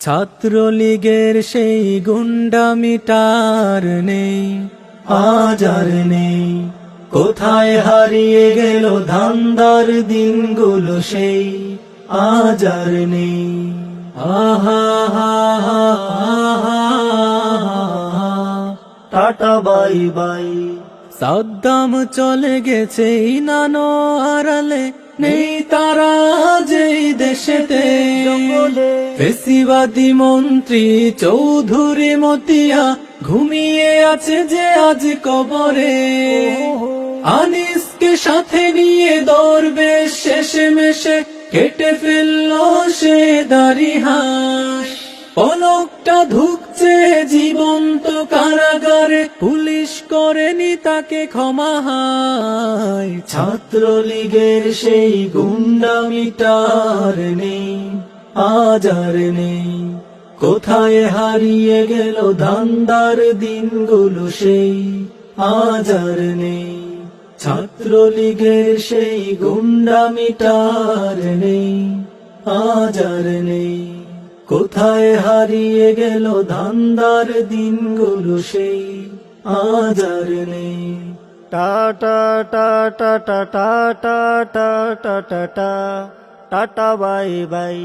ছাত্রলীগের সেই গুন্ডামিটার নেই, আজ আর নেই। কোথায় হারিয়ে গেল ধান্দার দিনগুলো সেই, আজ আর নেই। আহা হা হা হা, টাটা বাই বাই। সাদ্দাম চলে গেছে ইনানো আড়ালে, নেই তারা যেই দেশেতে। ফেসিবাদী মন্ত্রী চৌধুরী মতিয়া ঘুমিয়ে আছে যে আজ কবরে। আনিসকে সাথে নিয়ে দরবেশ শেষে মেশে কেটে ফেললো সে দাড়ি হাঁস। পলকটা ধুকছে জীবন্ত কারাগারে, পুলিশ করেনি তাকে ক্ষমা হায়। ছাত্রলীগের সেই গুন্ডামিটার নেই, আজ আর নেই। কোথায় হারিয়ে গেল ধান্দার দিনগুলো সেই, আজ আর নেই। ছাত্রলীগের সেই গুন্ডামিটার নেই, আজ আর নেই। কোথায় হারিয়ে গেল ধান্দার দিনগুলো সেই, আজ আর নেই। Tata tata tata tata tata tata bye bye.